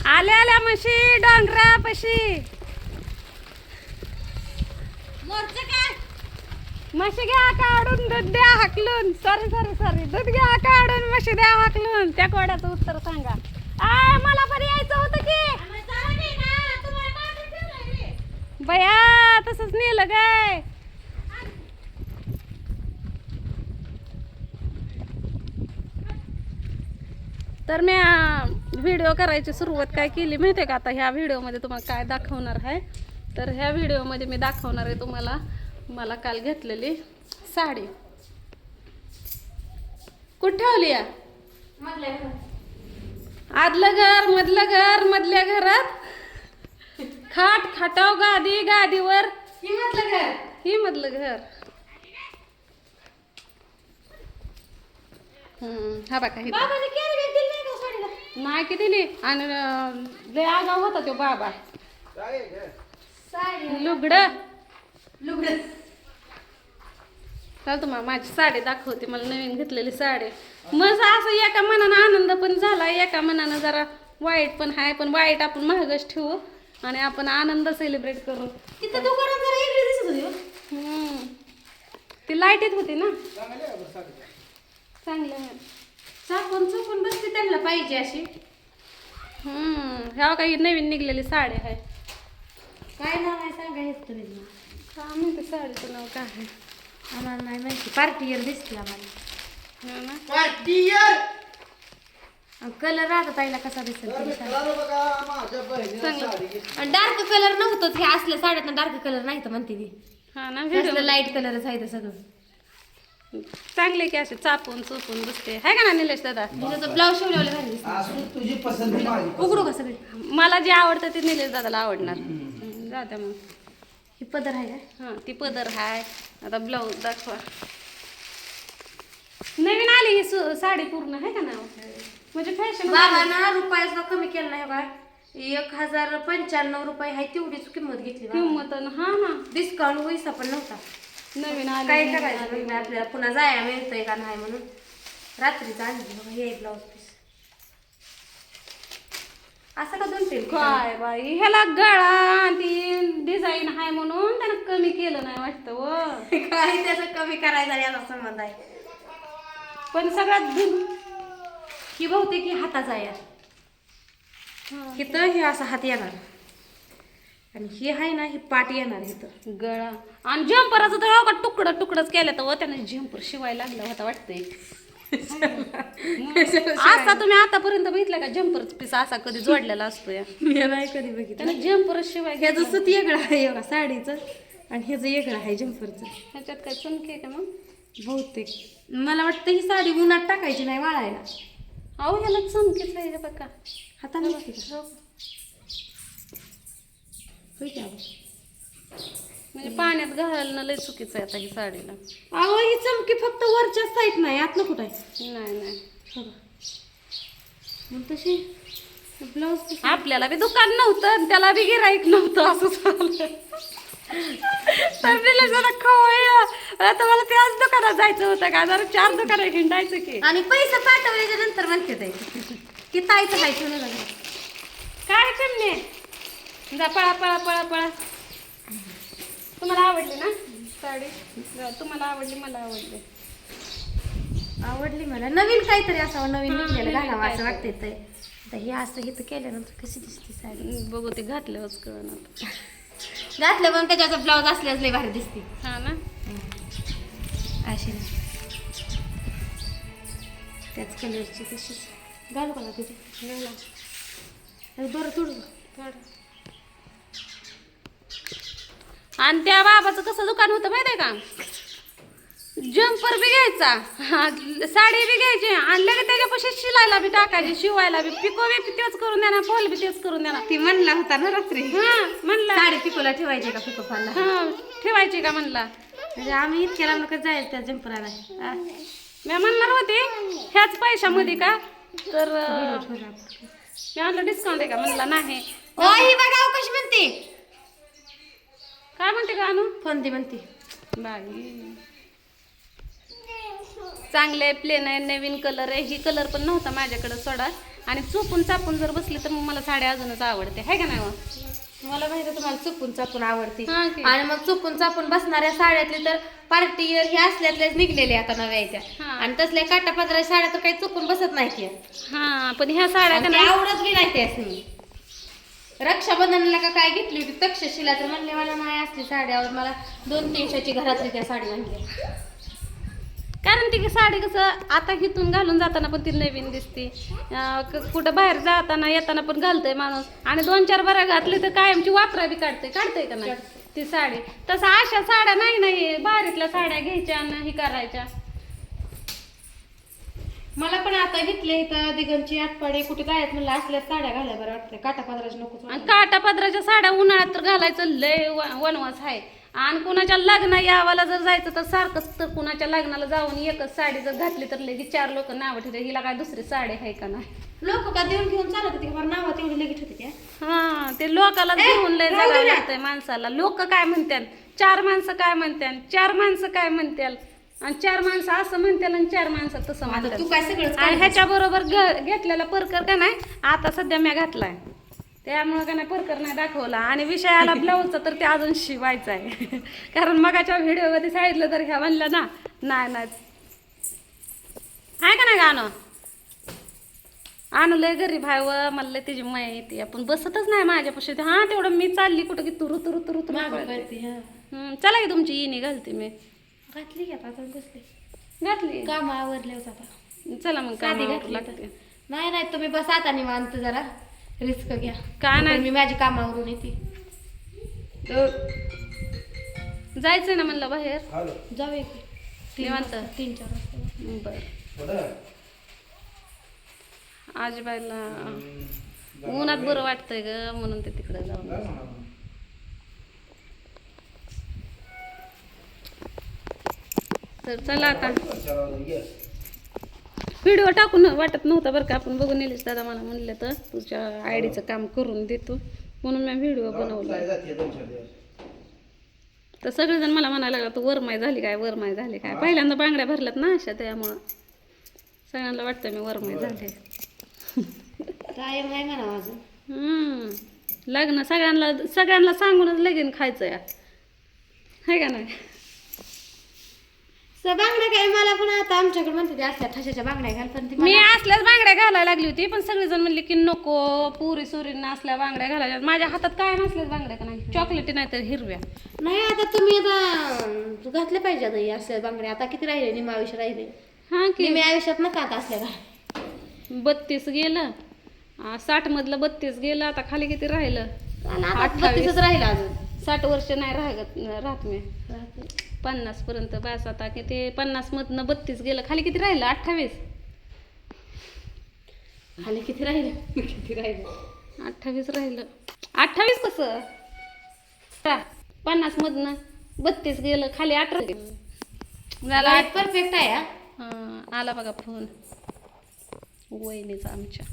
आल्या आल्या म्हशी डोंगरापाशी. म्हशी घ्या काढून दूध द्या हाकलून. सॉरी दूध घ्या काढून म्हशी द्या हाकलून. त्या कोड्याचं उत्तर सांगा. आय मला पण यायचं होतं की बया तसंच नेलं काय. तर मी व्हिडिओ करायची सुरुवात काय केली माहिती आहे का. आता ह्या व्हिडिओमध्ये तुम्हाला काय दाखवणार आहे. तर ह्या व्हिडिओमध्ये मी दाखवणार आहे तुम्हाला मला काल घेतलेली साडी. कुठं ठेवली या आदलं घर मधलं घर मधल्या घरात खाट खाटाव गादी गादीवर ही मधलं घर. हा बघा नाही की दिली. आणि लय आगाव होता तो बाबा. लुगड चाल तुम्हाला माझी साडी दाखवते. मला नवीन घेतलेली साडी. मग असं एका मनानं आनंद पण झाला एका मनानं जरा वाईट पण आहे. पण वाईट आपण महागच ठेवू आणि आपण आनंद सेलिब्रेट करू. तिथं दुकानात जरा वेगळी दिसत होती. ती लाईटीत होती ना चांगलं आहे. चापून चुकून बसते त्यांना पाहिजे अशी. ह्या काही नवीन निघलेली साडी आहे. काय नाव आहे सांगायचं तुम्ही. का म्हणते साडीचं नाव काय आहे आम्हाला नाही माहिती. पार्टीयर दिसते आम्हाला. हो ना कलर आता ताईला कसा दिसेल चांगलं. डार्क कलर नव्हतंच. हे असल्या साड्यात डार्क कलर नाही तर म्हणते ती. हा ना लाईट कलरच आहे सगळं. चांगले की असे चापून चोपून बसते आहे का ना निलेश दादा. ब्लाऊज शिवलेले भारी दिसते. तुझी पसंती माझी उघडू का सगळे. मला जे आवडतं ते निलेश दादाला आवडणार. जाऊ द्या मग. ही पदर आहे का. हां ती पदर आहे. आता ब्लाऊज दाखवा. नवीन आली ही साडी पूर्ण आहे का ना म्हणजे फॅशन. बाबांना रुपयाचा कमी केला नाही बा. 1095 रुपये आहे तेवढीच किंमत घेतली. किंमत हा ना डिस्काउंट पैसा पण नव्हता. नवीन आली. काय करायचं मग आपल्याला पुन्हा जाया मिळतंय का नाही म्हणून रात्रीच आणली बघा. हे ब्लाऊज पीस असं का 2 पेन काय बाई ह्याला गळा ती डिझाईन आहे म्हणून त्यानं कमी केलं नाही वाटतं व. काय त्याचं कमी करायचा याचा संबंध आहे. पण सगळ्यात ही बहुतेक ही हाताचा आहे. इथं हे असा हात येणार आणि ही आहे ना ही पाट येणार इथं. गळा आणि जम्पराचं तर हो का तुकडंच केलं तर त्यानं जम्पर शिवायला लागला होता वाटतंय. असा तुम्ही आतापर्यंत बघितलं का जम्परच पीस असा कधी जोडलेला असतो या. मी नाही कधी बघितलं. त्यानं जम्परच शिवाय ह्याचं सुत वेगळं आहे बघा साडीचं आणि ह्याचं वेगळं आहे जम्परचं. ह्याच्यात काय चमके का मग बहुतेक मला वाटतं ही साडी उन्हात टाकायची नाही वाळायला. अहो ह्याला चमकेच आहे बघा. हाताने बघते का होय की अगं? म्हणजे पाण्यात घालणं लय चुकीचं आहे आता ही साडीला. अहो ही चमकी फक्त वरच्या साईड नाही आतलं कुठं आहे. नाही मग तशी ब्लाऊज आपल्याला बी दुकान नव्हतं आणि त्याला बी गिराईक नव्हतं असं झालं. आता मला त्याच दुकानात जायचं होतं का जरा 4 दुकानं हिंडायचं की. आणि पैसे पाठवल्याच्या नंतर म्हणते ताई की ताईचं काय ठेवलं लागलं काय चिमणे जा पळा पळा पळा पळा. तुम्हाला आवडली ना साडी. तुम्हाला आवडली मला आवडली. आवडली मला. नवीन काहीतरी असावं नवीन निघलेलं घालावं असं वाटते ताई. तर हे असं हे तर केल्यानंतर कशी दिसते साडी बघू ते घातल्यावरच कळणार. घातलं पण त्याच्याचा ब्लाऊज असल्यास लय भारी दिसते. हा ना अशी त्याच कलरची तशीच घालू का तिथे बरं थोडं. आणि त्या बाबाचं कसं दुकान होतं माहिती आहे का. जम्पर बी घ्यायचा साडी बी घ्यायची आणि लगेच त्याच्यापाशी शिलायला बी टाकायची शिवायला बी. पिको बी तेच करून देणार फॉल बी तेच करून देणार. ती म्हणला होता ना रात्री. हा म्हणला साडी पिकोला ठेवायची का पिको फॉलला. हा ठेवायची का म्हणला. म्हणजे आम्ही इतक्याला मग जायचं त्या जम्पराला. मी म्हणणार होते ह्याच पैशामध्ये का तर मी म्हणलं डिस्काउंट आहे का म्हणला नाही. ही बघा कशी म्हणते. काय म्हणते का अनु फोन ती म्हणते बाई. चांगले प्लेन आहे नवीन कलर आहे. ही कलर पण नव्हता माझ्याकडे सोडा आणि चुपून चापून जर बसली तर मग मला साडी अजूनच आवडते आहे का नाही हो? मला माहिती आहे तुम्हाला चुपून चापून आवडते. हा की. आणि मग चुपून चापून बसणाऱ्या साड्यातले तर पार्टी हे असल्यातलेच निघलेले आता नव्या त्या. हा. आणि तसल्या काटापदरा साड्या तर काही चुकून बसत नाही त्या. हा पण ह्या साड्या का आणि नाही त्या आवडत बी नाही त्यासनी. रक्षाबंधनला का काय घेतली होती तक्षशिला तर म्हणले मला नाही असली साड्यावर मला 200-300ची घरातली त्या साडी म्हणली. कारण ती साडी कसं आता हिथून घालून जाताना पण ती नवीन दिसते, कुठं बाहेर जाताना येताना पण घालतंय माणूस, आणि 2-4 बऱ्या घातली तर कायमची वापरा बी काढते का नाही ती साडी. तसं अशा साड्या नाही बाहेरीतल्या साड्या घ्यायच्या आणि हे करायच्या. मला पण आता घेतले इथं दिगंची आटपाडी कुठे जायचं म्हणलं असल्या साड्या घालाय बरं वाटतं. काटापदराची नको. आणि काटा पदराच्या साड्या उन्हाळ्यात तर घालायचं लय वनवास आहे. आणि कुणाच्या लग्न यावाला जर जायचं तर सारखंच, तर कुणाच्या लग्नाला जाऊन एकच साडी जर घातली तर लगेच 4 लोक नाव ठेवते हिला काय दुसरी साडी आहे का नाही. लोक का देऊन घेऊन चालत होती का नावात एवढी लगेच होती त्या. हा ते लोकाला घेऊन लय जगावं लागतंय माणसाला. लोक काय म्हणतात, 4 माणसं काय म्हणतात, 4 माणसं काय म्हणतात, आणि 4 माणसं असं म्हणतात आणि 4 माणसं तसं म्हणतात. तू काय सगळं आणि ह्याच्या बरोबर घेतलेला परकर का नाही आता सध्या मी घातलाय, त्यामुळं का नाही परकर नाही दाखवला. आणि विषयाला ब्लाऊजचा तर ते अजून शिवायचा आहे. कारण मगाच्या व्हिडिओमध्ये सांगितलं तर ह्या म्हणलं ना नाही आहे का नाही गाणं. आणू लय गरीब आहे व मला लय त्याची माया येते, आपण बसतच नाही माझ्यापाशी. हा तेवढं मी चालली कुठं की तुरु चला की तुमची येणी घालते मी. घातली की आता बसले घातली काम आवरले आता. चला मग साधी काय घातली लागते. नाही तुम्ही बस आता निवांत जरा रिस्क घ्या. काय नाही मी माझी कामावरून येते. जायचंय ना म्हणलं बाहेर जाऊया की निवांत 3-4 वाजता. बर आजीबाईला उन्हात बरं वाटतंय ग म्हणून ते तिकडे जाऊन. तर चला आता व्हिडिओ टाकून वाटत नव्हता बरं का. आपण बघून निलेश दादा मला म्हणलं तर तुझ्या आयडीचं काम करून देतो म्हणून मी व्हिडिओ बनवला. तर सगळेजण मला म्हणायला लागला तू वरमाय झाली काय. पहिल्यांदा बांगड्या भरल्यात ना अशा, त्यामुळं सगळ्यांना वाटतं मी वरमाय झाले. टाइम नाही म्हणा अजून. लग्न सगळ्यांना सांगूनच लगीन खायचं या आहे का नाही. बांगड्या काय मला पण आता आमच्याकडे म्हणते ते असल्या ठशाच्या बांगड्या घाल, पण मी असल्याच बांगड्या घालायला लागली होती, पण सगळेजण म्हणले की नको पुरी सुरींना असल्या बांगड्या घालायच्या. माझ्या हातात काय नसल्याच बांगड्या का नाही, चॉकलेटी नाही तर हिरव्या. नाही आता तुम्ही आता घातल्या पाहिजे आता असल्या बांगड्या. आता किती राहिले निम्मा आयुष्य राहिले. हा की मी आयुष्यात नका आता असल्या घाल. 32 गेलं, 60 मधलं 32 गेलं, आता खाली किती राहिलं 38च राहिलं अजून. 60 वर्ष नाही राहत मी 50 पर्यंत बस. आता किती 50 मधनं 32 गेलं, खाली किती राहिलं 28. खाली किती राहिलं 28 राहिलं. 28 कसं 50 मधनं 32 गेलं, खाली 18 झाला. परफेक्ट आहे. हा आला बघा फोन वहिनीचा आमच्या.